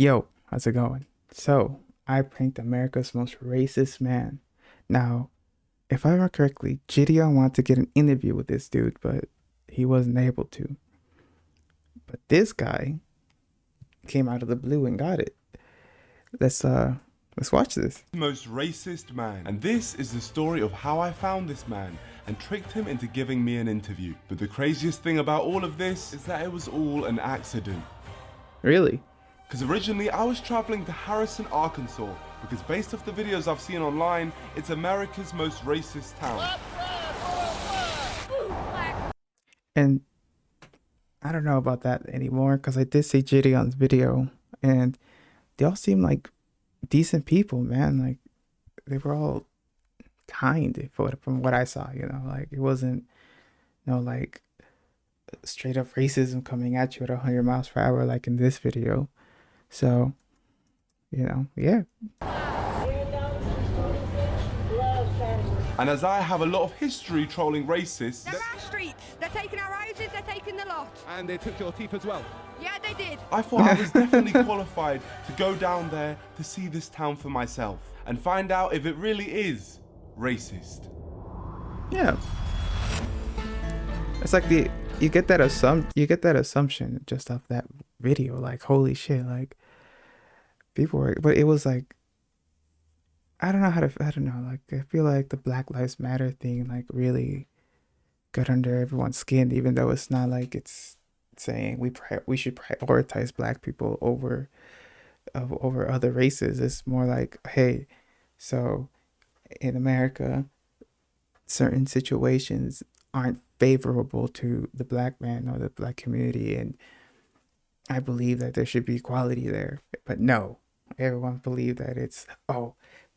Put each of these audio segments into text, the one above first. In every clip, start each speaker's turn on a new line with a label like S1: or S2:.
S1: Yo, how's it going? So, I pranked America's most racist man. Now, if I remember correctly, Gideon wanted to get an interview with this dude, but he wasn't able to. But this guy came out of the blue and got it. Let's uh let's watch this.
S2: Most racist man. And this is the story of how I found this man and tricked him into giving me an interview. But the craziest thing about all of this is that it was all an accident.
S1: Really?
S2: Because originally I was traveling to Harrison, Arkansas, because based off the videos I've seen online, it's America's most racist town.
S1: And I don't know about that anymore because I did see Gideon's video and they all seem like decent people, man. Like they were all kind from what I saw, like it wasn't no like straight up racism coming at you at 100 miles per hour like in this video. So, yeah.
S2: And as I have a lot of history trolling racists,
S3: They're our streets. They're taking our houses. They're taking the lot.
S4: And they took your teeth as well.
S3: Yeah, they did.
S2: I thought I was definitely qualified to go down there to see this town for myself and find out if it really is racist.
S1: Yeah. It's like you get that assumption just off that video, like holy shit, like people were, but it was like I don't know, like I feel like the Black Lives Matter thing like really got under everyone's skin, even though it's not like it's saying we should prioritize black people over other races. It's more like, hey, so in America certain situations aren't favorable to the black man or the black community, and I believe that there should be equality there. But no, everyone believe that it's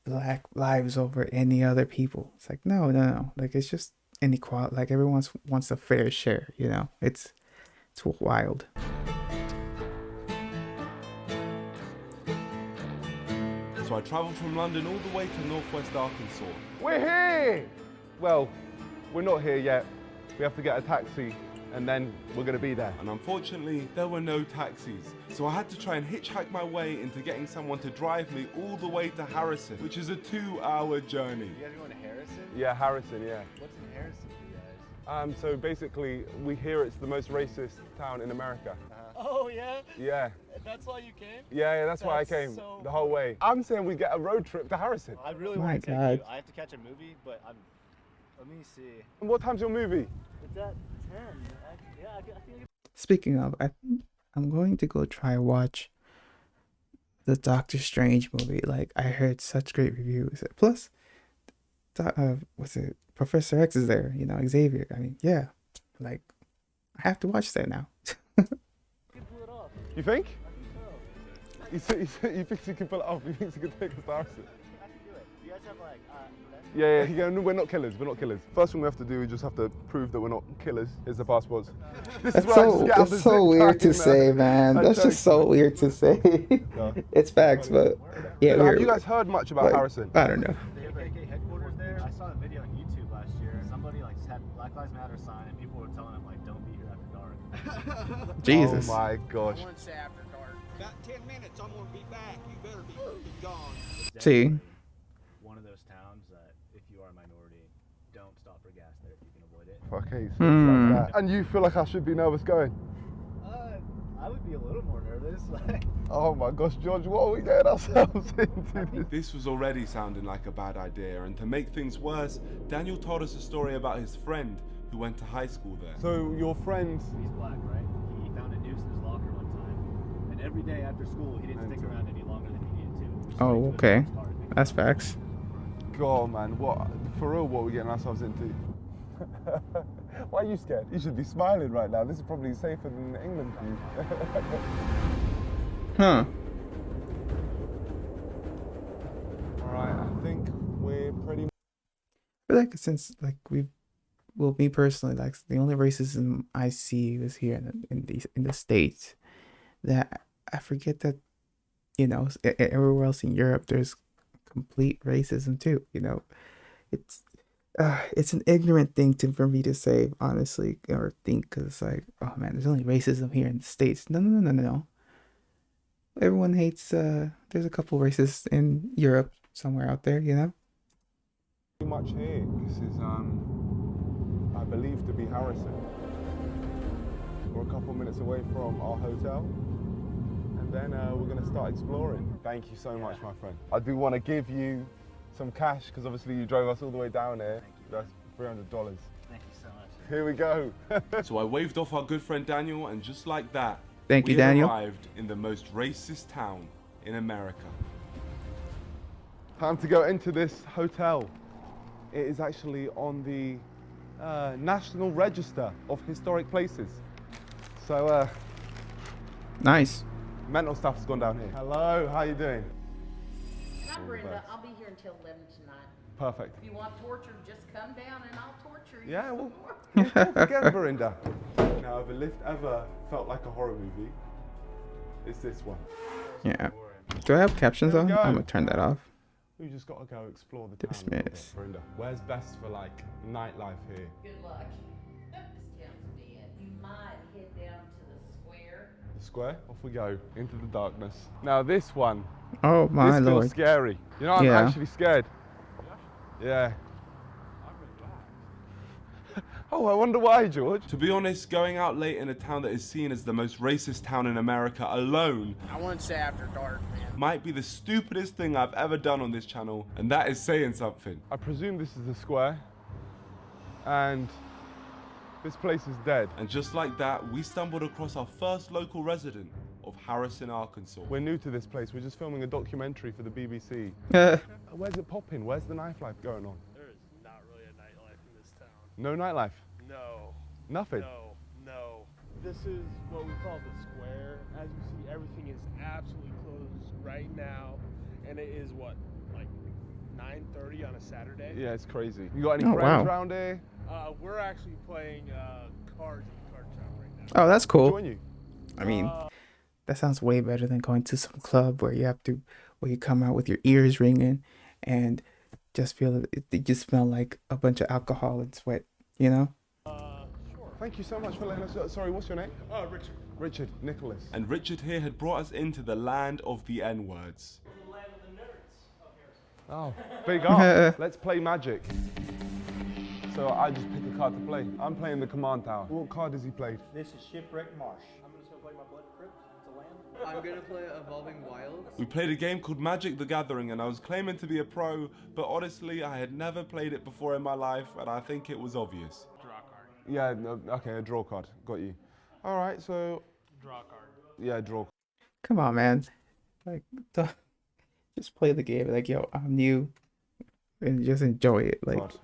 S1: black lives over any other people. It's like no, like it's just inequality. Like everyone wants a fair share, it's wild.
S2: So I travelled from London all the way to northwest Arkansas.
S4: We're here! Well, we're not here yet. We have to get a taxi and then we're going to be there.
S2: And unfortunately, there were no taxis. So I had to try and hitchhike my way into getting someone to drive me all the way to Harrison, which is a 2-hour journey.
S5: You guys going to Harrison?
S4: Yeah, Harrison, yeah.
S5: What's in Harrison for you guys?
S4: So basically, we hear it's the most racist town in America.
S5: Oh, yeah?
S4: Yeah.
S5: That's why you came?
S4: Yeah, that's why I came
S5: so
S4: the whole way. I'm saying we get a road trip to Harrison.
S5: I really
S1: My
S5: want to take
S1: God.
S5: you. I have to catch a movie, but let me see.
S4: And what time's your movie?
S5: It's at 10. I think
S1: Speaking of, I'm going to go try watch the Strange movie. Like I heard such great reviews. Plus, what's it? Professor X is there. Xavier. I mean, yeah. Like, I have to watch that now.
S5: you can pull it off.
S4: You think?
S5: I think so.
S4: He thinks he can pull it off. He thinks he can take us to Harrison.
S5: I can do it. You guys have like,
S4: Yeah, we're not killers. We're not killers. First thing we have to do, we just have to prove that we're not killers. Is the passports.
S1: That's so weird to say, man. That's just so weird to say.
S4: No.
S1: It's facts, but yeah.
S4: Have you guys heard much about
S1: like,
S4: Harrison?
S1: I don't know.
S5: They have KKK headquarters there. I saw a video on YouTube last year. Somebody like just had Black Lives Matter sign, and people were telling them like, "Don't be here after dark."
S1: Jesus.
S4: Oh my gosh.
S6: Say after dark. About 10 minutes, I'm gonna be back. You better be gone.
S1: See.
S5: One of those towns that if you are a minority, don't stop for gas there if you can avoid it.
S4: Okay, so it's like that. And you feel like I should be nervous going?
S5: I would be a little more nervous. Like,
S4: Oh my gosh, George, what are we getting ourselves into?
S2: This was already sounding like a bad idea, and to make things worse, Daniel told us a story about his friend who went to high school there.
S4: So your friend,
S5: he's black, right? He found a noose in his locker one time, and every day after school, he didn't stick around any longer than he needed to. So he
S1: Oh,
S5: put
S1: okay.
S5: his car and
S1: That's facts.
S4: God man, what, for real, what are we getting ourselves into? Why are you scared? You should be smiling right now. This is probably safer than England for you.
S1: Huh.
S4: Alright, I think we're pretty
S1: I feel like since like me personally, like the only racism I see is here in the States. That I forget that everywhere else in Europe there's complete racism too. It's an ignorant thing for me to say, honestly, or think, because it's like, oh man, there's only racism here in the States. No. everyone hates. There's a couple racists in Europe somewhere out there, you know.
S4: Too much here. This is, I believe, to be Harrison. We're a couple minutes away from our hotel, and then we're going to start exploring. Thank you so much, my friend. I do want to give you some cash because obviously you drove us all the way down here. That's $300.
S5: Thank you so much.
S4: Here we go.
S2: So I waved off our good friend Daniel, and just like that,
S1: Thank you,
S2: we had
S1: Daniel.
S2: arrived in the most racist town in America.
S4: Time to go into this hotel. It is actually on the National Register of Historic Places. So
S1: Nice.
S4: mental stuff has gone down here. Hello, how you doing?
S7: I'm Brenda. I'll be here until 11 tonight.
S4: Perfect.
S7: If you want torture, just come down and I'll torture you.
S4: Yeah,
S7: some
S4: well,
S7: more.
S4: we'll talk again, Verinda. Now, if a lift ever felt like a horror movie, it's this one.
S1: Yeah. Do I have captions
S4: There we
S1: on?
S4: go.
S1: I'm gonna turn that off.
S4: We just got to go explore the town. a little bit.
S1: Dismiss.
S4: Verinda, where's best for like nightlife here?
S7: Good luck. This town's dead. You might head down to the square.
S4: The square? Off we go into the darkness. Now this one,
S1: Oh my
S4: this feels
S1: lord.
S4: scary. You know, I'm
S1: Yeah.
S4: actually scared. Yeah. Oh, I wonder why, George.
S2: To be honest, going out late in a town that is seen as the most racist town in America alone
S8: I wouldn't say after dark, man.
S2: might be the stupidest thing I've ever done on this channel, and that is saying something.
S4: I presume this is the square, and this place is dead.
S2: And just like that, we stumbled across our first local resident of Harrison, Arkansas.
S4: We're new to this place. We're just filming a documentary for the BBC. Where's it popping? Where's the nightlife going on?
S9: There is not really a nightlife in this town.
S4: No nightlife.
S9: No.
S4: Nothing.
S9: No. This is what we call the square. As you see, everything is absolutely closed right now. And it is what, like 9:30 on a Saturday?
S4: Yeah, it's crazy. You got any
S1: Oh,
S4: friends
S1: wow.
S4: around here?
S9: We're actually playing cards at the card shop right now.
S1: Oh, that's cool.
S4: Join you.
S1: I mean, that sounds way better than going to some club where you come out with your ears ringing and just feel you just smell like a bunch of alcohol and sweat, you know?
S9: Sure.
S4: Thank you so much for letting us know. Sorry, what's your name?
S9: Richard.
S4: Richard Nicholas.
S2: And Richard here had brought us into the land of the N-words.
S9: The land of the nerds up here.
S4: Oh, big up. Let's play Magic. So I just pick a card to play. I'm playing the Command Tower. What card has he played?
S5: This is Shipwreck Marsh.
S9: I'm just gonna play my Blood Crypt to land.
S8: I'm gonna play Evolving Wilds.
S2: We played a game called Magic the Gathering, and I was claiming to be a pro, but honestly, I had never played it before in my life, and I think it was obvious.
S9: Draw a card.
S4: Yeah, no, okay, a draw card. Got you. All right, so
S9: Draw a card.
S4: yeah, draw.
S1: Come on, man. Like, just play the game. Like, yo, I'm new, and just enjoy it. Like,
S4: Card.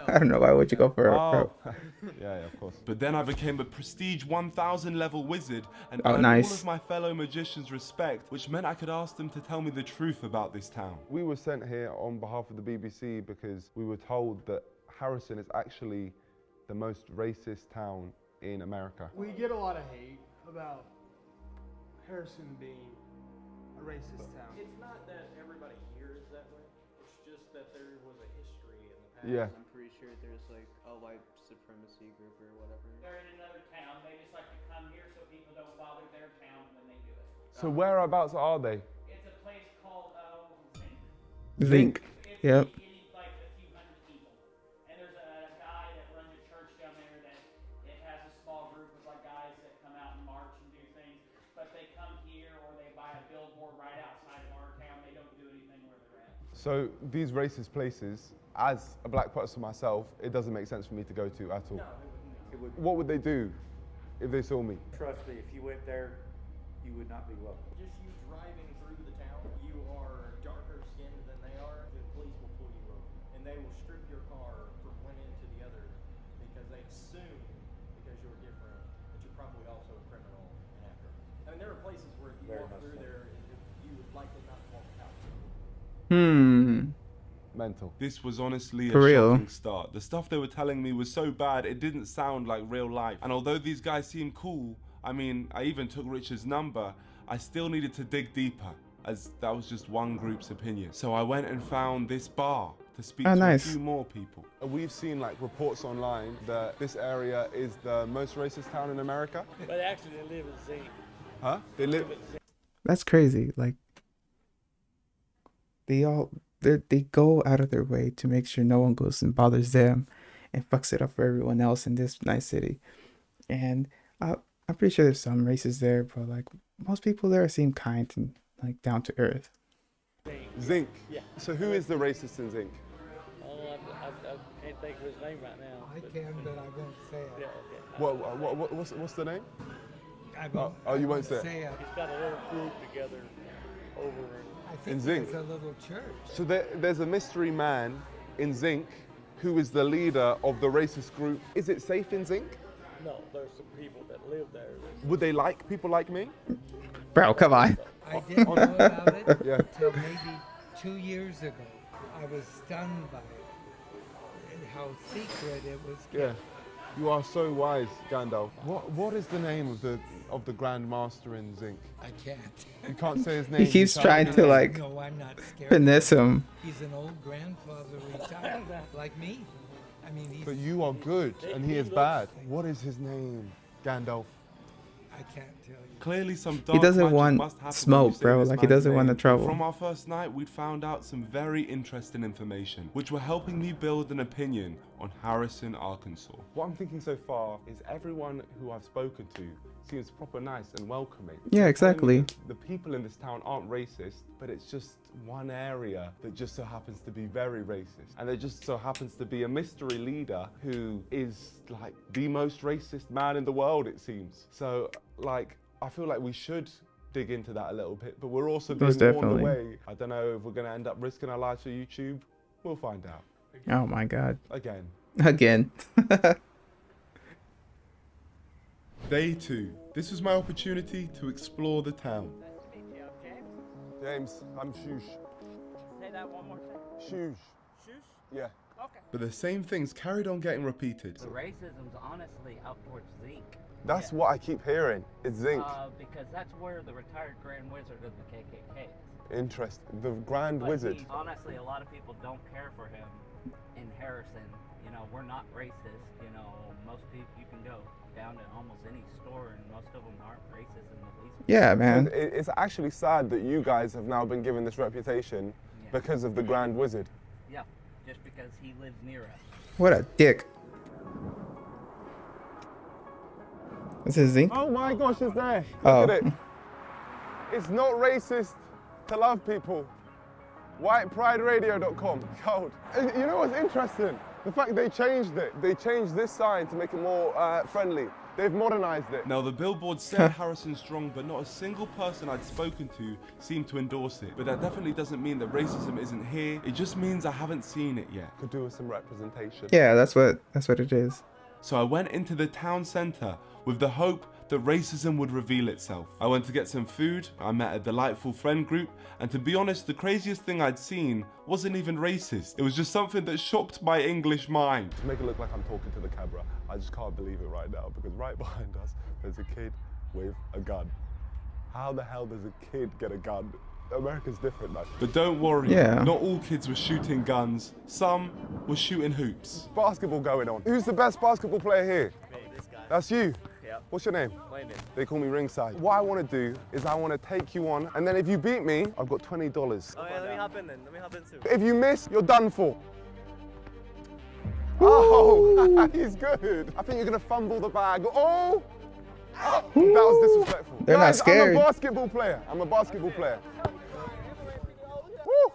S1: I don't know why would you go for a
S4: Oh,
S1: pro.
S4: yeah, of course.
S2: But then I became a prestige 1000 level wizard and
S1: Oh,
S2: earned
S1: nice.
S2: all of my fellow magicians' respect, which meant I could ask them to tell me the truth about this town.
S4: We were sent here on behalf of the BBC because we were told that Harrison is actually the most racist town in America.
S9: We get a lot of hate about Harrison being a racist town. It's not that everybody here is that way. It's just that there was a history in the past.
S4: Yeah.
S8: I'm pretty sure there's like a white supremacy group or whatever.
S10: They're in another town. They just like to come here so people don't bother their town when they do it.
S4: So whereabouts are they?
S10: It's a place called Zinc.
S1: Zinc.
S10: It's
S1: Yep.
S10: like a few hundred people. And there's a guy that runs a church down there that it has a small group of like guys that come out and march and do things. But they come here or they buy a billboard right outside of our town. They don't do anything where they're at.
S4: So these racist places, as a black person myself, it doesn't make sense for me to go to at all. What would they do if they saw me?
S5: Trust me, if you went there, you would not be welcome.
S11: Just you driving through the town, you are darker skinned than they are, the police will pull you over. And they will strip your car from one end to the other because they assume, because you're different, that you're probably also a criminal and after. I mean, there are places where if you
S5: Very
S11: walk
S5: much
S11: through
S5: so.
S11: there, you would likely not walk out.
S4: Mental.
S2: This was honestly a
S1: For real.
S2: shocking start. The stuff they were telling me was so bad, it didn't sound like real life. And although these guys seemed cool, I mean, I even took Richard's number, I still needed to dig deeper, as that was just one group's opinion. So I went and found this bar to speak
S1: Oh,
S2: to
S1: nice.
S2: a few more people.
S4: We've seen like reports online that this area is the most racist town in America.
S9: But actually, they live in Zinc.
S4: Huh? They live.
S1: That's crazy. Like they go out of their way to make sure no one goes and bothers them and fucks it up for everyone else in this nice city. And I'm pretty sure there's some races there, but like most people there seem kind and like down to earth.
S4: Zinc.
S9: Yeah.
S4: So who is the racist in Zinc?
S12: Oh, I can't think of his name right now.
S13: I can, but I won't say it.
S12: Yeah, okay.
S4: What's the name?
S13: I won't,
S4: you won't say
S13: it.
S12: He's got a little group together over
S13: I think
S4: in Zinc.
S13: there's a little church.
S4: So there's a mystery man in Zinc who is the leader of the racist group. Is it safe in Zinc?
S12: No, there's some people that live there.
S4: Would they like people like me?
S1: Bro, come on.
S13: I didn't know about it
S4: Yeah.
S13: until maybe 2 years ago. I was stunned by it and how secret it was kept.
S4: Yeah. You are so wise, Gandalf. What is the name of the Grand Master in Zinc?
S13: I can't.
S4: You can't say his name.
S1: He keeps
S4: you
S1: trying
S4: can't-
S1: to like
S13: No, I'm not scared.
S1: finesse him.
S13: He's an old grandfather retired, like me. I mean, he's,
S4: But you are good, and he is bad. What is his name, Gandalf?
S13: I can't tell you.
S2: Clearly some dark
S1: doesn't
S2: magic
S1: want
S2: must happen
S1: smoke,
S2: when you say
S1: bro.
S2: this
S1: Like, he
S2: man's
S1: doesn't want the
S2: name.
S1: trouble.
S2: From our first night, we'd found out some very interesting information, which were helping me build an opinion on Harrison, Arkansas.
S4: What I'm thinking so far is everyone who I've spoken to seems proper nice and welcoming.
S1: Yeah,
S4: They're telling me
S1: exactly.
S4: that the people in this town aren't racist, but it's just one area that just so happens to be very racist. And there just so happens to be a mystery leader who is like the most racist man in the world, it seems. So like, I feel like we should dig into that a little bit, but we're also being
S1: Most
S4: warned
S1: definitely.
S4: away. I don't know if we're gonna end up risking our lives for YouTube. We'll find out.
S1: Oh my god.
S4: Again.
S1: Again.
S2: Day 2. This was my opportunity to explore the town.
S4: James, I'm Shush.
S10: Say that one more time.
S4: Shush.
S10: Shush?
S4: Yeah.
S10: Okay.
S2: But the same things carried on getting repeated.
S7: The racism's honestly out towards Zeke.
S4: That's what I keep hearing. It's Zinc.
S7: Because that's where the retired Grand Wizard of the KKK is.
S4: Interesting. The Grand
S7: But
S4: Wizard.
S7: honestly, a lot of people don't care for him in Harrison. You know, we're not racist. You know, most people, you can go down to almost any store and most of them aren't racist in the least.
S1: Yeah, man.
S4: It's actually sad that you guys have now been given this reputation because of the Grand Wizard.
S7: Yeah, just because he lives near us.
S1: What a dick. This is Zinc?
S4: Oh my gosh, it's there.
S1: Oh.
S4: Look at it. It's not racist to love people. WhitePrideRadio.com. Cold. And you know what's interesting? The fact they changed it. They changed this sign to make it more friendly. They've modernized it.
S2: Now the billboard said Harrison strong, but not a single person I'd spoken to seemed to endorse it. But that definitely doesn't mean that racism isn't here. It just means I haven't seen it yet.
S4: Could do with some representation.
S1: Yeah, that's what it is.
S2: So I went into the town centre with the hope that racism would reveal itself. I went to get some food, I met a delightful friend group, and to be honest, the craziest thing I'd seen wasn't even racist. It was just something that shocked my English mind.
S4: To make it look like I'm talking to the camera, I just can't believe it right now because right behind us, there's a kid with a gun. How the hell does a kid get a gun? America's different, man.
S2: But don't worry,
S1: Yeah.
S2: not all kids were shooting guns. Some were shooting hoops.
S4: Basketball going on. Who's the best basketball player here?
S5: Me, this guy.
S4: That's you?
S5: Yep.
S4: What's your name?
S5: Landon.
S4: They call me Ringside. What I want to do is I want to take you on, and then if you beat me, I've got $20.
S5: Oh yeah, let me hop in then. Let me hop in too.
S4: If you miss, you're done for. Oh, he's good. I think you're going to fumble the bag. Oh! That was disrespectful.
S1: They're not
S4: Guys,
S1: scared.
S4: I'm a basketball player. I'm a basketball player. Woo!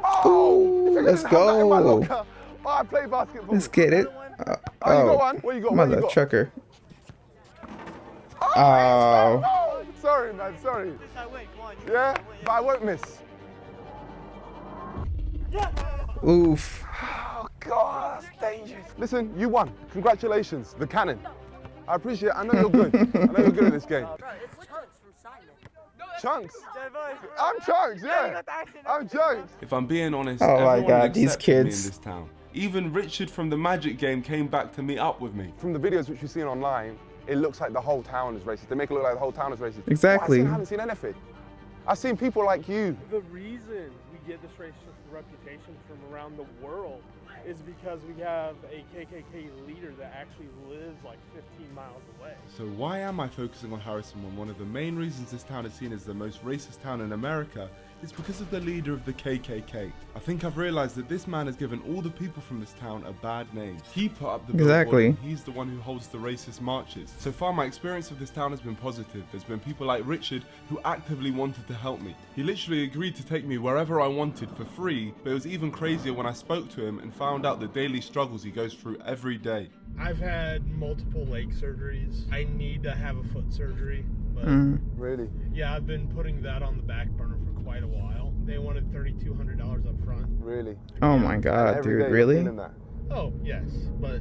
S4: Oh! If you're
S1: Let's
S4: gonna have that in my
S1: go.
S4: locker. Oh, I play basketball.
S1: Let's get it.
S4: Oh, you got one? What you got? What
S1: Mother
S4: you got?
S1: trucker.
S4: Oh!
S1: Oh.
S4: Oh, sorry, man, sorry. Yeah, but I won't miss.
S1: Oof.
S4: Oh, God, that's dangerous. Listen, you won. Congratulations, the cannon. I appreciate it. I know you're good. I know you're good at this game. Chunks? I'm Chunks, yeah. I'm Chunks.
S2: If I'm being honest,
S1: Oh my
S2: everyone
S1: God, these
S2: accepted me
S1: kids.
S2: in this town. Even Richard from the Magic game came back to meet up with me.
S4: From the videos which you've seen online, it looks like the whole town is racist. They make it look like the whole town is racist.
S1: Exactly.
S4: I haven't seen anything. I've seen people like you.
S9: The reason we get this racist reputation from around the world is because we have a KKK leader that actually lives like 15 miles away.
S2: So why am I focusing on Harrison when one of the main reasons this town is seen as the most racist town in America is because of the leader of the KKK? I think I've realized that this man has given all the people from this town a bad name. He put up the
S1: Exactly.
S2: billboard and he's the one who holds the racist marches. So far my experience of this town has been positive. There's been people like Richard who actively wanted to help me. He literally agreed to take me wherever I wanted for free, but it was even crazier when I spoke to him and found out the daily struggles he goes through every day.
S9: I've had multiple leg surgeries. I need to have a foot surgery, but
S4: Really?
S9: yeah, I've been putting that on the back burner for quite a while. They wanted $3,200 up front.
S4: Really?
S1: Oh my god,
S4: Every
S1: dude,
S4: day you're
S1: really?
S4: feeling that?
S9: Oh, yes, but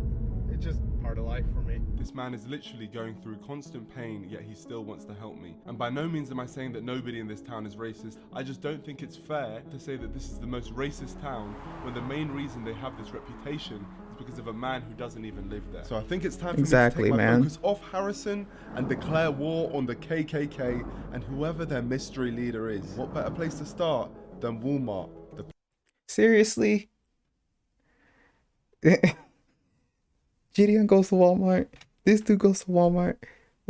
S9: it's just part of life for me.
S2: This man is literally going through constant pain, yet he still wants to help me. And by no means am I saying that nobody in this town is racist. I just don't think it's fair to say that this is the most racist town when the main reason they have this reputation is because of a man who doesn't even live there. So I think it's time for
S1: Exactly,
S2: me to take my
S1: man.
S2: focus off Harrison and declare war on the KKK and whoever their mystery leader is. What better place to start than Walmart?
S1: Seriously? Gideon goes to Walmart. This dude goes to Walmart.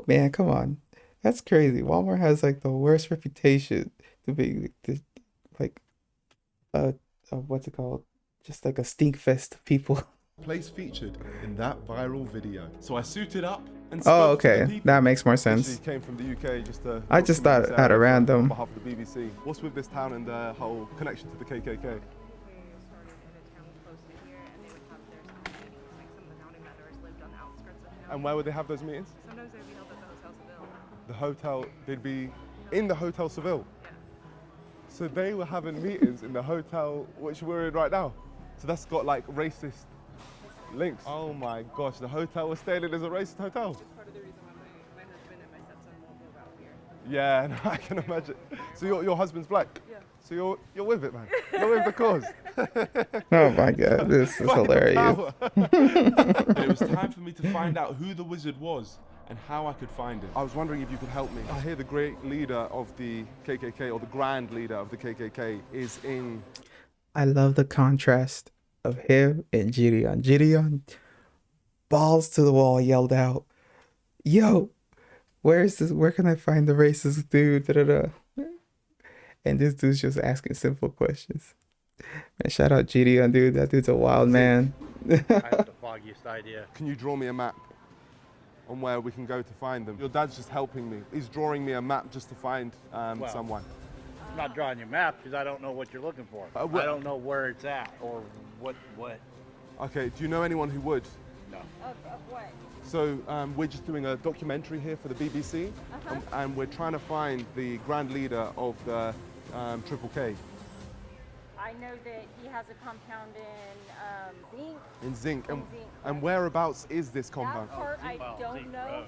S1: Man, come on. That's crazy. Walmart has like the worst reputation to be like what's it called? Just like a stink fest of people.
S2: Place featured in that viral video. So I suited up and
S1: Oh,
S2: spoke to the
S1: okay.
S2: people.
S1: That makes more
S4: Actually
S1: sense.
S4: came from the UK just to...
S1: I just thought
S4: document this
S1: at a
S4: area
S1: random.
S4: On behalf of the BBC. What's with this town and the whole connection to the KKK? And where would they have those meetings?
S14: Sometimes they'd be held at the Hotel Seville.
S4: The hotel, they'd be in the Hotel Seville.
S14: Yeah.
S4: So they were having meetings in the hotel which we're in right now. So that's got like racist links. Oh my gosh, the hotel we're staying in is a racist hotel.
S14: It's part of the reason why my husband and my stepson won't move out here.
S4: Yeah, no, I can imagine. So your husband's black?
S14: Yeah.
S4: So you're with it, man. You're with the cause.
S1: Oh my god, this is hilarious.
S2: But it was time for me to find out who the wizard was and how I could find him.
S4: I was wondering if you could help me. I hear the great leader of the KKK, or the grand leader of the KKK, is in...
S1: I love the contrast of him and Gideon. Gideon, balls to the wall, yelled out, "Yo, where can I find the racist dude?" Da, da, da. And this dude's just asking simple questions. Man, shout out Gideon, dude. That dude's a wild man.
S12: I have the foggiest idea.
S4: Can you draw me a map on where we can go to find them? Your dad's just helping me. He's drawing me a map just to find someone.
S12: I'm not drawing your map because I don't know what you're looking for. I don't know where it's at or what.
S4: Okay, do you know anyone who would?
S12: No.
S14: Of what?
S4: So we're just doing a documentary here for the BBC, and we're trying to find the grand leader of the Triple K.
S14: I know that he has a compound in Zinc.
S4: In Zinc.
S14: In Zinc.
S4: And whereabouts is this compound?
S14: That part I don't know.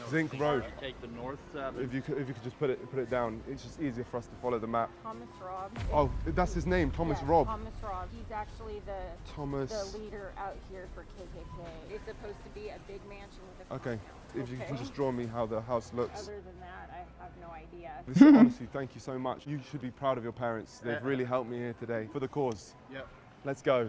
S4: Zinc Road.
S12: Take the north side.
S4: If you could just put it down, it's just easier for us to follow the map.
S14: Thomas Robb.
S4: Oh, that's his name, Thomas
S14: Yes,
S4: Robb.
S14: Thomas Robb. He's actually the leader out here for KKK. It's supposed to be a big mansion with a
S4: Okay,
S14: compound.
S4: if you can just draw me how the house looks.
S14: Other than that, I have no idea.
S4: Listen, honestly, thank you so much. You should be proud of your parents. They've really helped me here today for the cause.
S12: Yep.
S4: Let's go.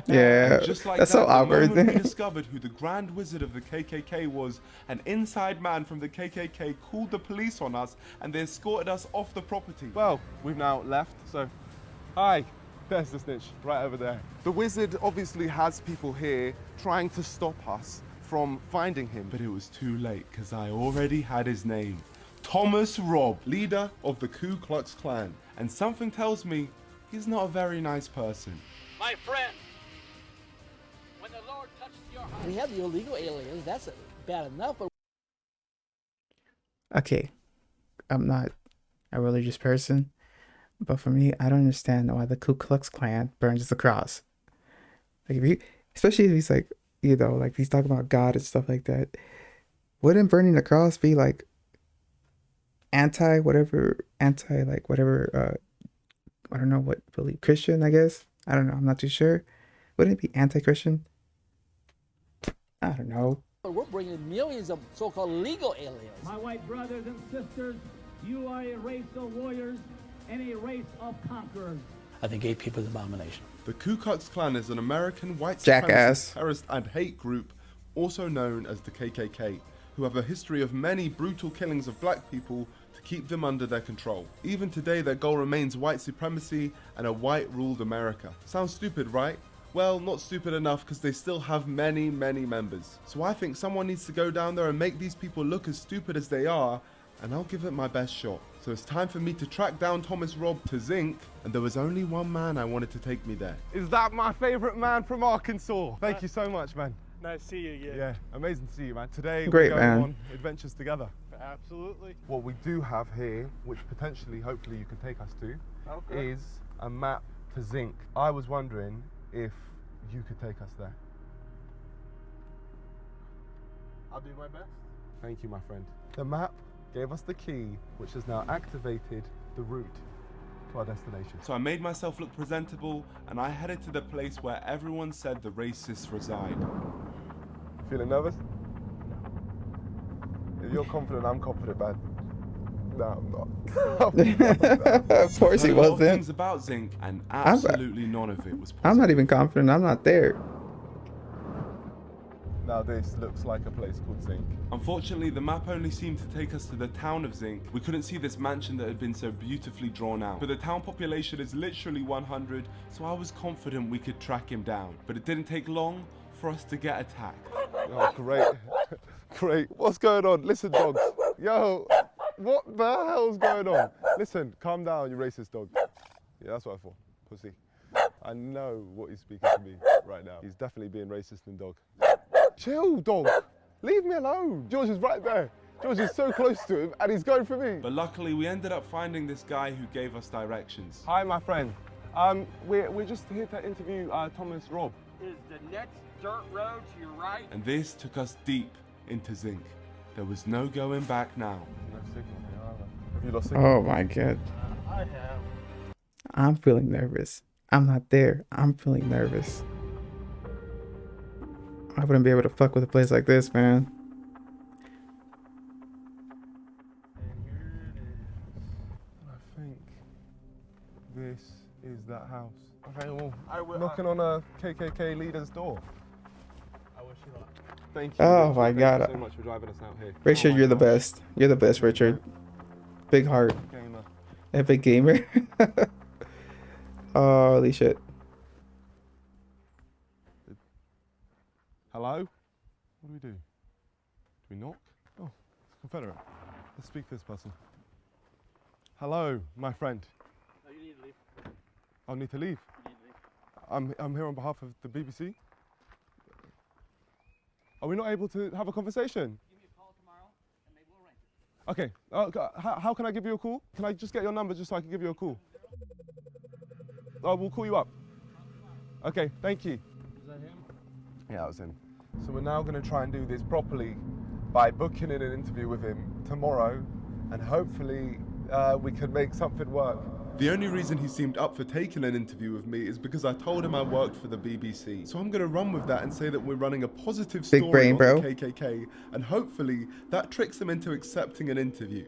S1: Yeah,
S2: Just like
S1: that's
S2: that,
S1: so awkward.
S2: The moment we discovered who the Grand Wizard of the KKK was, an inside man from the KKK called the police on us and they escorted us off the property.
S4: Well, we've now left, so hi. There's the snitch right over there. The wizard obviously has people here trying to stop us from finding him.
S2: But it was too late because I already had his name. Thomas Robb, leader of the Ku Klux Klan. And something tells me he's not a very nice person.
S12: My friend, when the Lord touched your heart.
S15: We have the illegal aliens. That's bad enough. But
S1: Okay, I'm not a religious person, but for me, I don't understand why the Ku Klux Klan burns the cross. Like, especially if he's like, like he's talking about God and stuff like that. Wouldn't burning the cross be like anti whatever, I don't know what believe, Christian, I guess? I don't know, I'm not too sure. Wouldn't it be anti-Christian? I don't know.
S15: we're bringing millions of so-called legal aliens.
S10: My white brothers and sisters, You are a race of warriors and a race of conquerors.
S15: I think gay people is an abomination.
S2: The Ku Klux Klan is an American white
S1: Jackass.
S2: supremacist terrorist and hate group, also known as the KKK, who have a history of many brutal killings of black people to keep them under their control. Even today, their goal remains white supremacy and a white-ruled America. Sounds stupid, right? Well, not stupid enough because they still have many, many members. So I think someone needs to go down there and make these people look as stupid as they are, and I'll give it my best shot. So it's time for me to track down Thomas Robb to Zinc, and there was only one man I wanted to take me there.
S4: Is that my favorite man from Arkansas? Thank you so much, man.
S9: Nice to see you again.
S4: Yeah, amazing to see you, man. Today
S1: Great,
S4: we're going
S1: man.
S4: on adventures together.
S9: Absolutely.
S4: What we do have here, which potentially, hopefully you can take us to,
S9: Okay.
S4: is a map to Zinc. I was wondering if you could take us there.
S9: I'll do my best.
S4: Thank you, my friend. The map gave us the key, which has now activated the route to our destination.
S2: So I made myself look presentable, and I headed to the place where everyone said the racists reside.
S4: Feeling nervous? If you're confident, I'm confident, man. No, I'm not.
S1: Of course he
S2: Heard a lot of
S1: wasn't.
S2: things about Zinc, and absolutely none of it was positive.
S1: I'm not even confident. I'm not there.
S4: Now this looks like a place called Zinc.
S2: Unfortunately, the map only seemed to take us to the town of Zinc. We couldn't see this mansion that had been so beautifully drawn out. But the town population is literally 100, so I was confident we could track him down. But it didn't take long for us to get attacked.
S4: Oh, great. Great. What's going on? Listen, dogs. Yo, what the hell's going on? Listen, calm down, you racist dog. Yeah, that's what I thought. Pussy. I know what he's speaking to me right now. He's definitely being racist and dog. Chill, dog. Leave me alone. George is right there. George is so close to him and he's going for me.
S2: But luckily, we ended up finding this guy who gave us directions.
S4: Hi, my friend. We're just here to interview Thomas Robb.
S6: Is the next dirt road to your right?
S2: And this took us deep into Zinc. There was no going back now.
S4: No signal here either. Have you lost signal?
S1: Oh my god.
S9: I have.
S1: I'm feeling nervous. I'm not there. I'm feeling nervous. I wouldn't be able to fuck with a place like this, man.
S4: And here it is. I think this is that house. Okay, well, knocking on a KKK leader's door.
S9: I wish you luck.
S4: Thank you.
S1: Oh
S4: Richard.
S1: my god.
S4: Thank you so much for driving us out here.
S1: Richard,
S4: Oh
S1: you're the
S4: gosh.
S1: best. You're the best, Richard. Big heart.
S4: Gamer.
S1: Epic gamer. Holy shit.
S4: Hello? What do we do? Do we knock? Oh, it's Confederate. Let's speak to this person. Hello, my friend.
S5: No, you need to leave.
S4: I'll need to leave.
S5: You need to leave.
S4: I'm here on behalf of the BBC. Are we not able to have a conversation?
S10: Give me a call tomorrow, and maybe we'll arrange it.
S4: Okay. How can I give you a call? Can I just get your number just so I can give you a call? Oh, we'll call you up. Okay, thank you.
S9: Is that him?
S4: Yeah, that was him. So we're now going to try and do this properly by booking in an interview with him tomorrow, and hopefully we can make something work.
S2: The only reason he seemed up for taking an interview with me is because I told him I worked for the BBC. So I'm going to run with that and say that we're running a positive
S1: Big
S2: story
S1: brain,
S2: on
S1: bro.
S2: the KKK, and hopefully that tricks him into accepting an interview.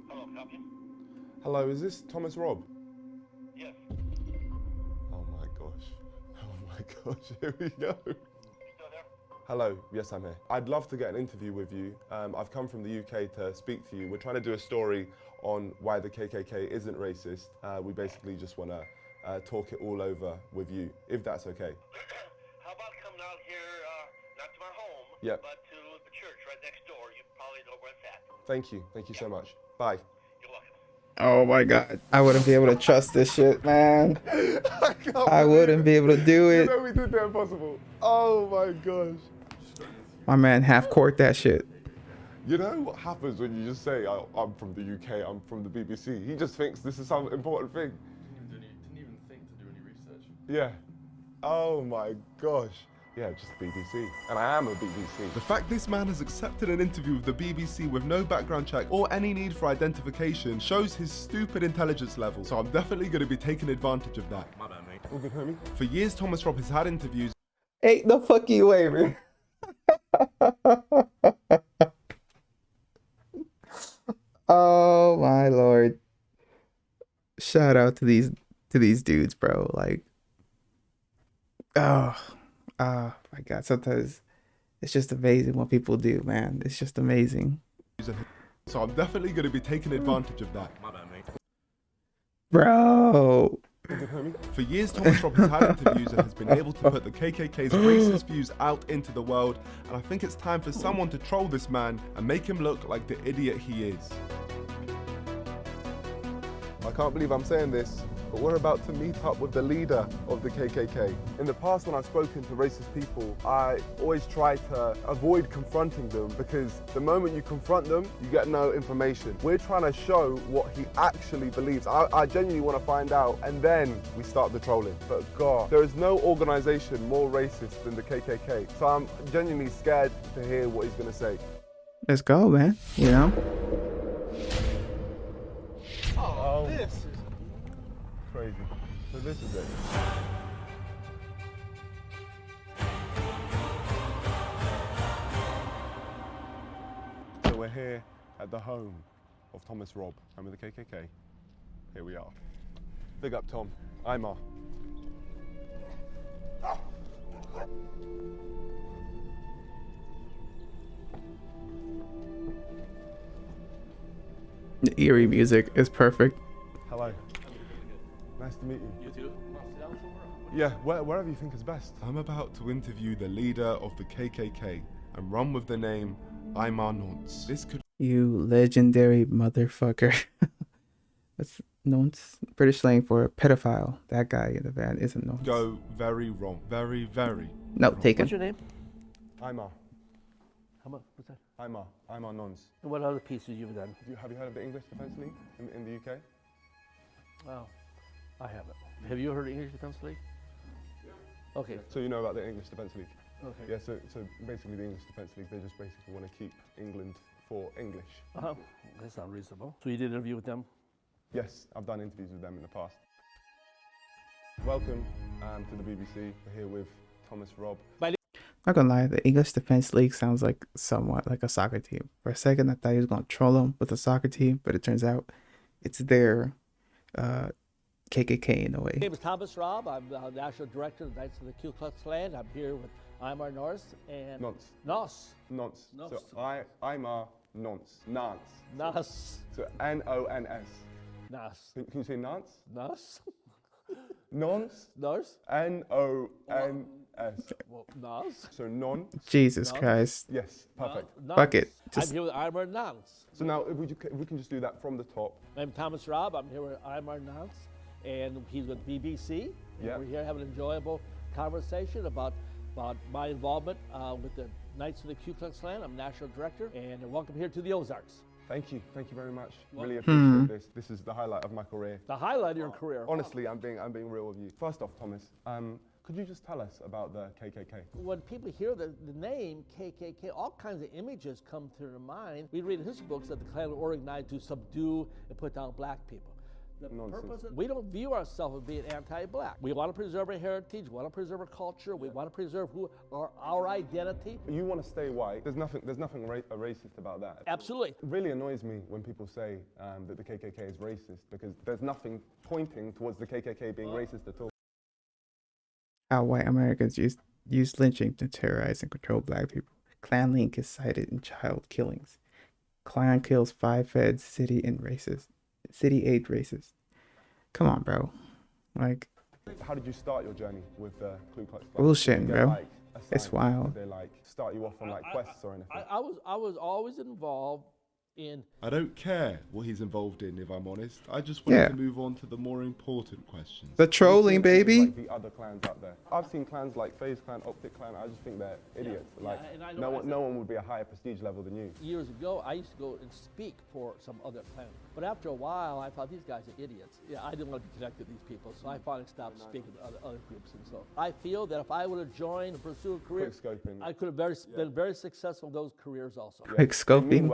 S16: Hello, can I help you?
S4: Hello, is this Thomas Robb?
S16: Yes.
S4: Oh my gosh. Oh my gosh, here we go.
S16: You still there?
S4: Hello, yes, I'm here. I'd love to get an interview with you. I've come from the UK to speak to you. We're trying to do a story on why the KKK isn't racist. We basically just want to talk it all over with you, if that's okay.
S16: How about coming out here, not to my home,
S4: Yep.
S16: but to the church right next door? You probably know where it's at.
S4: Thank you. Thank you so much. Bye.
S16: You're welcome.
S1: Oh my god. I wouldn't be able to trust this shit, man. I wouldn't be able to do
S4: You
S1: it.
S4: know we did the impossible. Oh my gosh.
S1: My man half court that shit.
S4: You know what happens when you just say, I'm from the UK, I'm from the BBC? He just thinks this is some important thing.
S17: Didn't even think to do any research.
S4: Yeah. Oh my gosh. Yeah, just BBC. And I am a BBC.
S2: The fact this man has accepted an interview with the BBC with no background check or any need for identification shows his stupid intelligence level, so I'm definitely going to be taking advantage of that.
S17: My bad, mate.
S4: All good, homie.
S2: For years, Thomas Robb has had interviews.
S1: Ain't the fucking way, man. Oh Oh my lord. Shout out to these dudes, bro. Like, oh, oh my god. Sometimes it's just amazing what people do, man. It's just amazing.
S2: So I'm definitely going to be taking advantage of that. My bad, mate.
S1: Bro.
S2: For years, Thomas Robb has had interviews and has been able to put the KKK's racist views out into the world, and I think it's time for someone to troll this man and make him look like the idiot he is.
S4: I can't believe I'm saying this, but we're about to meet up with the leader of the KKK. In the past, when I've spoken to racist people, I always try to avoid confronting them because the moment you confront them, you get no information. We're trying to show what he actually believes. I genuinely want to find out, and then we start the trolling. But God, there is no organization more racist than the KKK. So I'm genuinely scared to hear what he's going to say.
S1: Let's go, man. You know?
S4: Oh, this is crazy. So this is it. So we're here at the home of Thomas Robb, home of the KKK. Here we are. Big up, Tom. Imar.
S1: The eerie music is perfect.
S4: Hello. Nice to meet you.
S17: You too?
S4: Yeah, wherever you think is best.
S2: I'm about to interview the leader of the KKK and run with the name Imar Nonce. This could
S1: You legendary motherfucker. That's nonce. British slang for a pedophile. That guy in the van is a nonce.
S2: go very wrong. Very, very
S1: No,
S2: wrong.
S1: taken.
S18: What's your name?
S4: Imar.
S18: How much? What's that?
S4: Imar Nonce.
S18: And what other pieces you've done?
S4: Have you heard of the English Defence League in the UK?
S18: Oh, I haven't. Have you heard of English Defence League? Yeah. Okay.
S4: So you know about the English Defence League?
S18: Okay.
S4: Yeah, so basically the English Defence League, they just basically want to keep England for English.
S18: Uh-huh. That's not reasonable. So you did an interview with them?
S4: Yes, I've done interviews with them in the past. Welcome to the BBC. We're here with Thomas Robb.
S1: Not gonna lie, the English Defense League sounds like somewhat like a soccer team. For a second, I thought he was gonna troll him with a soccer team, but it turns out it's their KKK in a way.
S19: My name is Thomas Robb. I'm the National Director of the Knights of the Ku Klux Klan. I'm here with Imar Nonce and
S4: Nonce.
S19: Nonce.
S4: Nonce.
S19: Nonce.
S4: So Imar Nonce. Nance.
S19: Nonce.
S4: So N-O-N-S.
S19: Nonce.
S4: Can you say Nance?
S19: Nonce.
S4: Nonce.
S19: Nonce.
S4: N-O-N-S.
S19: Well, Nonce.
S4: So non.
S1: Jesus
S19: Nonce.
S1: Christ.
S4: Yes, perfect.
S19: Nonce.
S1: Fuck it.
S19: I'm
S1: Just
S19: here with Imar Nonce.
S4: So now if we can just do that from the top.
S19: I'm Thomas Robb. I'm here with Imar Nonce, and he's with BBC. And
S4: Yeah.
S19: we're here having an enjoyable conversation about my involvement with the Knights of the Ku Klux Klan. I'm National Director, and welcome here to the Ozarks.
S4: Thank you very much. Really
S1: Hmm.
S4: appreciate this. This is the highlight of my career.
S19: The highlight of your career.
S4: Honestly, I'm being real with you. First off, Thomas, could you just tell us about the KKK?
S19: When people hear the name KKK, all kinds of images come to their mind. We read in his books that the Klan were organized to subdue and put down black people. The purpose we don't view ourselves as being anti-black. We want to preserve our heritage. We want to preserve our culture. We want to preserve our identity.
S4: You want to stay white. There's nothing racist about that.
S19: Absolutely.
S4: It really annoys me when people say that the KKK is racist because there's nothing pointing towards the KKK being racist at all.
S1: how white Americans use lynching to terrorize and control black people. Klan link is cited in child killings. Klan kills 5 feds, city aid racists. Come on, bro. Like,
S4: how did you start your journey with the Ku Klux Klan?
S1: bullshit,
S4: Did you
S1: bro.
S4: get,
S1: It's
S4: assigned?
S1: wild.
S4: Did they start you off on quests or anything?
S19: I was always involved in.
S2: I don't care what he's involved in, if I'm honest. I just wanted
S1: Yeah.
S2: to move on to the more important questions.
S1: The trolling, baby.
S4: Like the other clans out there. I've seen clans like FaZe Clan, Optic Clan. I just think they're idiots.
S19: and I
S4: no
S19: know
S4: one would be a higher prestige level than you.
S19: Years ago, I used to go and speak for some other clan. But after a while, I thought these guys are idiots. Yeah, I didn't want to be connected to these people, so I finally stopped speaking to other groups. And so I feel that if I would have joined and pursued a career,
S4: Quickscoping.
S19: I could have been very successful in those careers also.
S1: Quick scoping.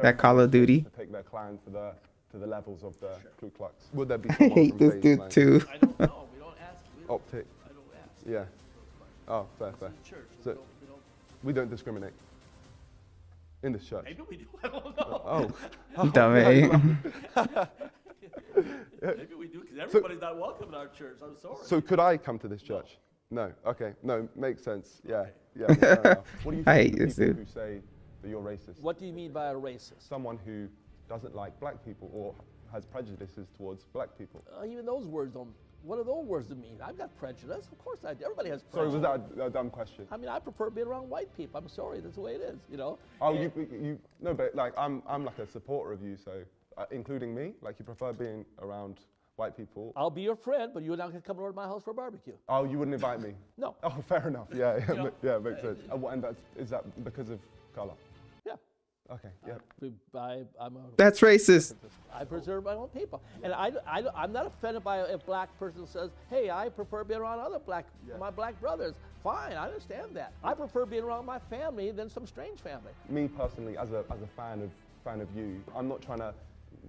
S1: That Call of Duty.
S4: To take their clan to the levels of the Ku Klux. Would there be
S1: I
S4: someone
S1: hate
S4: from
S1: this
S4: FaZe
S1: dude
S4: Clan?
S1: too.
S19: I don't know. We don't ask.
S4: Optic.
S19: I don't ask.
S4: Yeah. Oh, fair.
S19: Church.
S4: So we don't discriminate. In this church?
S19: Maybe we do. I don't know.
S4: Dummy.
S19: Maybe we do, because everybody's not welcome in our church. I'm sorry.
S4: So could I come to this church? No. Okay. No, makes sense. Yeah. Yeah. Fair enough. What do you
S1: I
S4: think
S1: hate
S4: of
S1: this
S4: people
S1: dude.
S4: who say that you're racist?
S19: What do you mean by a racist?
S4: Someone who doesn't like black people or has prejudices towards black people.
S19: Even those words don't. What do those words mean? I've got prejudice. Of course I do. Everybody has
S4: Sorry,
S19: prejudice.
S4: was that a dumb question?
S19: I mean, I prefer being around white people. I'm sorry, that's the way it is, you know?
S4: Oh, you no, but like I'm like a supporter of you, so including me, like you prefer being around white people.
S19: I'll be your friend, but you're not going to come over to my house for a barbecue.
S4: Oh, you wouldn't invite me?
S19: No.
S4: Oh, fair enough. Yeah,
S19: You know,
S4: yeah, makes sense. And is that because of color?
S19: Yeah.
S4: Okay. Yep.
S1: That's racist.
S19: I preserve my own people, and I'm not offended by a black person who says, "Hey, I prefer being around other my black brothers." Fine, I understand that. I prefer being around my family than some strange family.
S4: Me personally, as a fan of you, I'm not trying to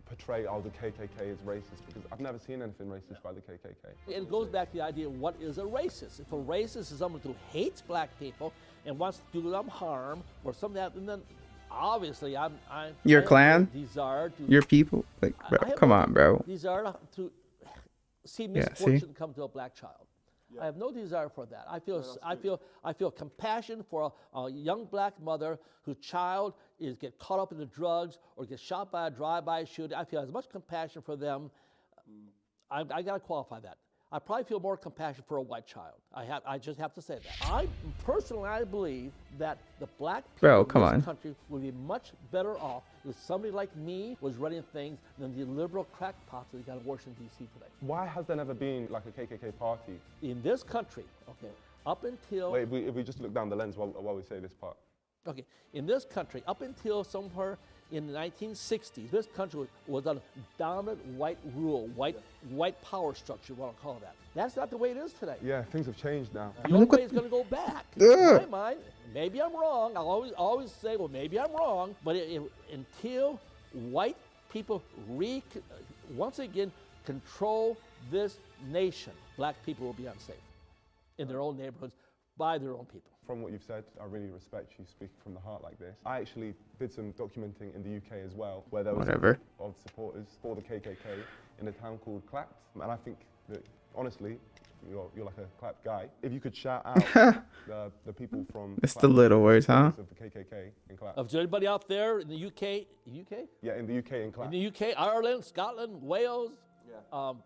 S4: portray the KKK as racist because I've never seen anything racist by the KKK.
S19: It goes back to the idea of what is a racist. If a racist is someone who hates black people and wants to do them harm or something like that, then obviously I'm
S1: Your
S19: I have
S1: clan?
S19: no desire to,
S1: Your people? Like, bro,
S19: I have
S1: come
S19: no
S1: on, bro.
S19: Desire to see
S1: Yeah,
S19: misfortune
S1: see?
S19: come to a black child. I have no desire for that. I feel compassion for a young black mother whose child get caught up in the drugs or gets shot by a drive-by shooting. I feel as much compassion for them. I got to qualify that. I probably feel more compassion for a white child. I just have to say that. I believe that the black
S1: Bro,
S19: people
S1: come
S19: in
S1: on.
S19: this country would be much better off if somebody like me was running things than the liberal crackpots that we got in Washington, D.C. today.
S4: Why has there never been like a KKK party?
S19: In this country, okay, up until...
S4: Wait, if we just look down the lens while we say this part.
S19: Okay, in this country, up until somewhere in the 1960s, this country was a dominant white rule, white power structure, what I'll call that. That's not the way it is today.
S4: Yeah, things have changed now.
S19: The only way it's going to go back. In my mind, maybe I'm wrong. I'll always say, well, maybe I'm wrong. But until white people once again control this nation, black people will be unsafe in their own neighborhoods by their own people.
S4: From what you've said, I really respect you speaking from the heart like this. I actually did some documenting in the UK as well, where there was a group of supporters for the KKK in a town called Clapt, and I think that honestly, you're like a Clapt guy. If you could shout out the people from
S1: It's
S4: Clapt,
S1: the little words, huh?
S4: of the KKK in Clapt.
S19: Is there anybody out there in the UK?
S4: Yeah, in the UK in Clapt.
S19: In the UK, Ireland, Scotland, Wales,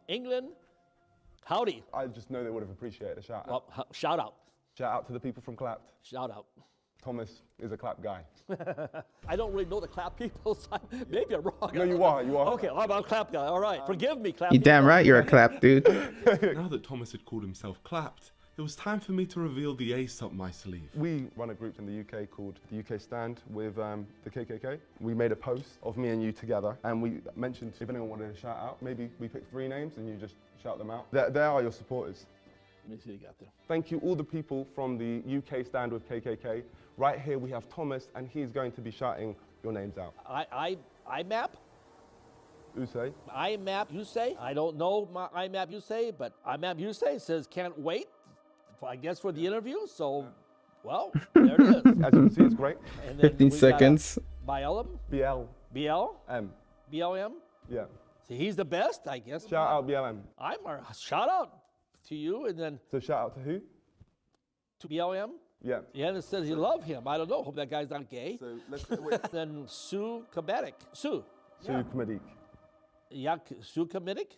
S19: England. Howdy.
S4: I just know they would have appreciated a shout out.
S19: Well, shout out.
S4: Shout out to the people from Clapt.
S19: Shout out.
S4: Thomas is a Clapt guy.
S19: I don't really know the Clap people, so maybe I'm wrong.
S4: No, you are.
S19: Okay, I'm a Clap guy. All right, forgive me, Clap.
S1: You damn right you're a clap, dude.
S2: Now that Thomas had called himself Clapped, it was time for me to reveal the ace up my sleeve.
S4: We run a group in the UK called the UK Stand with the KKK. We made a post of me and you together, and we mentioned if anyone wanted a shout out, maybe we picked 3 names and you just shout them out. There are your supporters.
S19: Let me see what you got there.
S4: Thank you all the people from the UK Stand with KKK. Right here we have Thomas, and he's going to be shouting your names out.
S19: IMAP?
S4: Usay?
S19: IMAP Usay? I don't know my IMAP Usay, but IMAP Usay says can't wait, I guess, for the interview. So, well, there it is.
S4: As you can see, it's great.
S19: And then
S1: 15 seconds.
S19: BLM?
S4: BL.
S19: BLM?
S4: Yeah.
S19: So he's the best, I guess.
S4: Shout out BLM.
S19: Shout out to you, and then...
S4: So shout out to who?
S19: To BLM?
S4: Yeah.
S19: Yeah, and it says you love him. I don't know. Hope that guy's not gay.
S4: So let's wait.
S19: Then Sue Kametic. Sue.
S4: Sue Kametic.
S19: Yeah, Sue Kametic.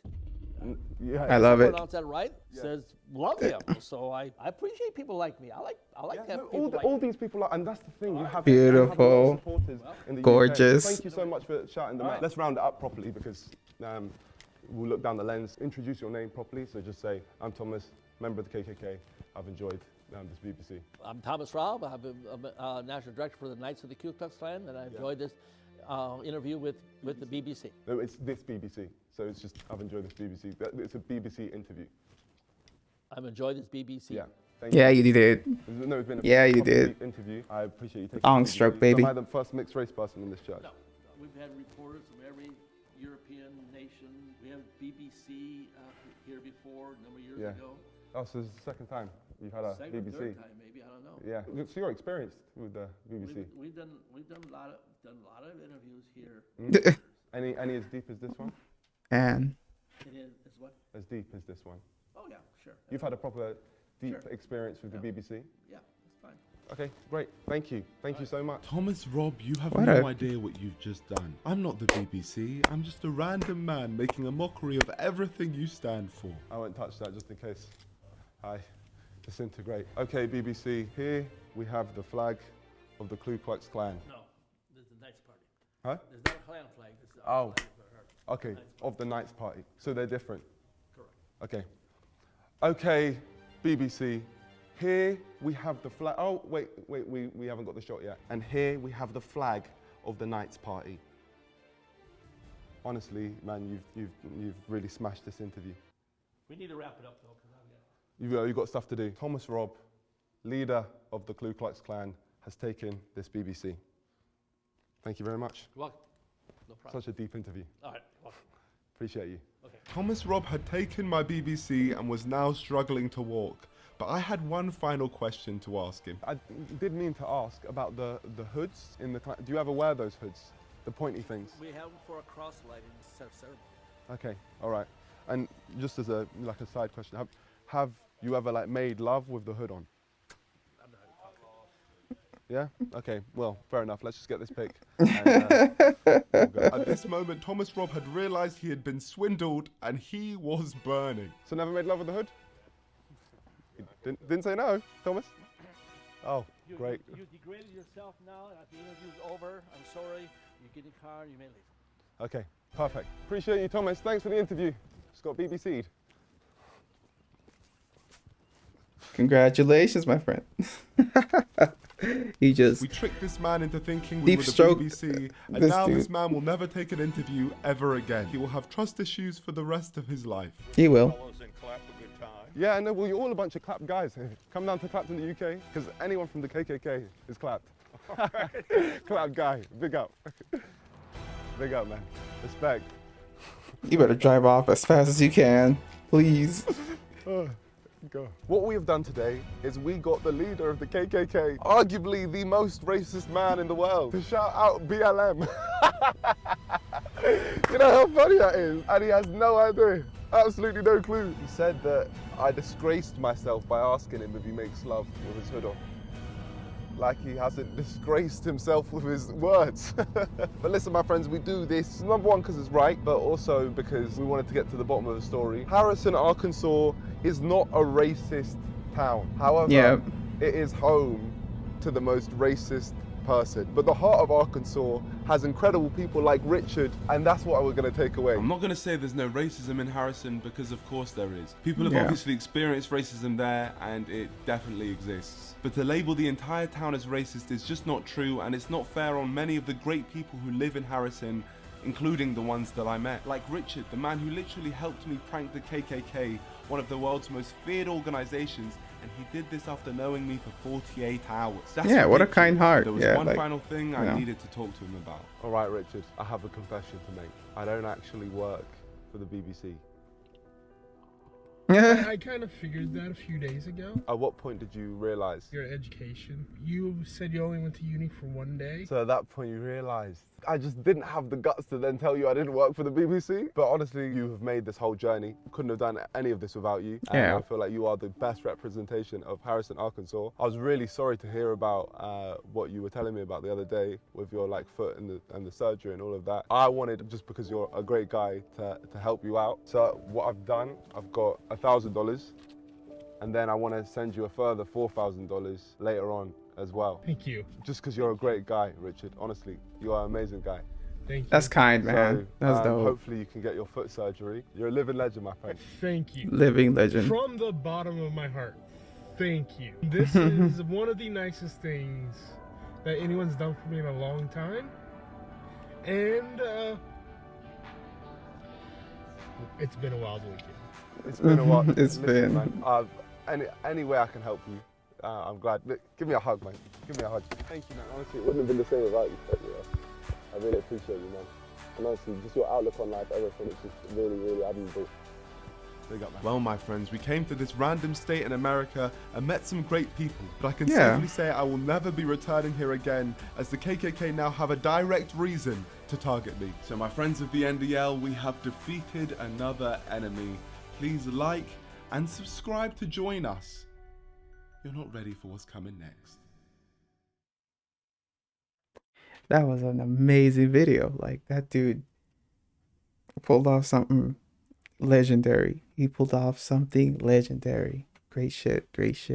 S4: Yeah.
S1: I love it.
S19: Pronounce that right? Yeah. Says love him. So I appreciate people like me. I like that.
S4: All these people are, and that's the thing. You have
S1: beautiful,
S4: supporters in the
S1: gorgeous.
S4: UK. Thank you so much for shouting them out. Let's round it up properly because we'll look down the lens. Introduce your name properly. So just say, I'm Thomas, member of the KKK. I've enjoyed this BBC.
S19: I'm Thomas Raub. I'm National Director for the Knights of the Ku Klux Klan, and I enjoyed this interview with the BBC.
S4: No, it's this BBC. So it's just, I've enjoyed this BBC. It's a BBC interview.
S19: I've enjoyed this BBC.
S4: Yeah.
S1: Yeah, you did.
S4: No, it's been
S1: you did.
S4: Interview. I appreciate you taking
S1: Long stroke, baby.
S4: So am I the first mixed race person in this church?
S19: No. We've had reporters from every European nation. We have BBC here before, a number of years ago.
S4: Oh, so this is the second time you've had a
S19: Second,
S4: BBC.
S19: third time, maybe, I don't know.
S4: Yeah. So you're experienced with the BBC.
S19: We've done a lot of interviews here.
S4: Mm? Any as deep as this one?
S1: And
S19: It is what?
S4: As deep as this one?
S19: Oh yeah, sure.
S4: You've had a proper deep
S19: Sure.
S4: experience with the BBC?
S19: Yeah, that's fine.
S4: Okay, great. Thank you. Thank you so much.
S2: Thomas Rob, you have
S1: What
S2: no
S1: a-
S2: idea what you've just done. I'm not the BBC. I'm just a random man making a mockery of everything you stand for.
S4: I won't touch that just in case I disintegrate. Okay, BBC, here we have the flag of the Ku Klux Klan.
S19: No, there's the Knights Party.
S4: Huh?
S19: There's not a Klan flag. This is
S4: Oh,
S19: flag for her.
S4: okay, of the Knights Party. So they're different.
S19: Correct.
S4: Okay. Okay, BBC, here we have the flag. Oh, wait, we haven't got the shot yet. And here we have the flag of the Knights Party. Honestly, man, you've really smashed this interview.
S19: We need to wrap it up though, because I've got.
S4: You've got stuff to do. Thomas Robb, leader of the Ku Klux Klan, has taken this BBC. Thank you very much.
S19: You're welcome. No problem.
S4: Such a deep interview.
S19: All right. Welcome.
S4: Appreciate you.
S19: Okay.
S2: Thomas Robb had taken my BBC and was now struggling to walk. But I had one final question to ask him.
S4: I did mean to ask about the hoods in the Klan. Do you ever wear those hoods? The pointy things?
S19: We have them for a cross lighting ceremony.
S4: Okay, all right. And just as a side question, have you ever like made love with the hood on?
S19: I'm not even talking.
S4: Yeah? Okay, well, fair enough. Let's just get this pic. And, we'll go.
S2: At this moment, Thomas Robb had realised he had been swindled and he was burning.
S4: So never made love with the hood? You didn't say no, Thomas? Oh, great.
S19: You degraded yourself now, and the interview's over. I'm sorry. You get in the car, you may leave.
S4: Okay, perfect. Appreciate you, Thomas. Thanks for the interview. Just got BBC'd.
S1: congratulations, my friend. He just
S2: We tricked this man into thinking we
S1: deep
S2: were the
S1: stroke
S2: BBC, and
S1: this
S2: now
S1: dude.
S2: this man will never take an interview ever again. He will have trust issues for the rest of his life.
S1: He will.
S4: Yeah, I know. Well, you're all a bunch of clap guys. Come down to Clapped in the UK, because anyone from the KKK is clapped. Clap guy, big up. Big up, man. Respect.
S1: You better drive off as fast as you can, please.
S4: Go. What we have done today is we got the leader of the KKK, arguably the most racist man in the world, to shout out BLM. You know how funny that is? And he has no idea. Absolutely no clue. He said that I disgraced myself by asking him if he makes love with his hood on. Like he hasn't disgraced himself with his words. But listen, my friends, we do this, number one, because it's right, but also because we wanted to get to the bottom of the story. Harrison, Arkansas is not a racist town. However, it is home to the most racist person. But the heart of Arkansas has incredible people like Richard, and that's what we're going to take away.
S2: I'm not going to say there's no racism in Harrison, because of course there is. People have
S1: Yeah.
S2: obviously experienced racism there, and it definitely exists. But to label the entire town as racist is just not true, and it's not fair on many of the great people who live in Harrison, including the ones that I met. Like Richard, the man who literally helped me prank the KKK, one of the world's most feared organizations, and he did this after knowing me for 48 hours. That's
S1: Yeah, what a
S2: ridiculous.
S1: kind heart.
S2: There was
S1: Yeah,
S2: one
S1: like,
S2: final thing
S1: you
S2: I
S1: know.
S2: needed to talk to him about.
S4: All right, Richard, I have a confession to make. I don't actually work for the BBC.
S9: I kind of figured that a few days ago.
S4: At what point did you realize?
S9: Your education. You said you only went to uni for one day.
S4: So at that point you realized. I just didn't have the guts to then tell you I didn't work for the BBC. But honestly, you have made this whole journey. Couldn't have done any of this without you. And
S1: Yeah.
S4: I feel like you are the best representation of Harrison, Arkansas. I was really sorry to hear about what you were telling me about the other day with your foot and the surgery and all of that. I wanted, just because you're a great guy, to help you out. So what I've done, I've got $1,000, and then I want to send you a further $4,000 later on as well.
S9: Thank you.
S4: Just because you're a great guy, Richard. Honestly, you are an amazing guy.
S9: Thank you.
S1: That's kind, man.
S4: So,
S1: That's dope.
S4: hopefully you can get your foot surgery. You're a living legend, my friend.
S9: Thank you.
S1: Living legend.
S9: From the bottom of my heart, thank you. This is one of the nicest things that anyone's done for me in a long time. And it's been a wild weekend.
S4: It's been a while.
S1: It's been.
S4: Man, any way I can help you, I'm glad. Look, give me a hug, man. Give me a hug. Thank you, man. Honestly, it wouldn't have been the same without you. But, yeah, I really appreciate you, man. And honestly, just your outlook on life, everything, it's just really, really admirable. Big up, man.
S2: Well, my friends, we came to this random state in America and met some great people. But I can
S1: Yeah.
S2: safely say I will never be returning here again, as the KKK now have a direct reason to target me. So my friends of the NDL, we have defeated another enemy. Please like and subscribe to join us. You're not ready for what's coming next.
S1: That was an amazing video. Like, that dude pulled off something legendary. He pulled off something legendary. Great shit. Great shit.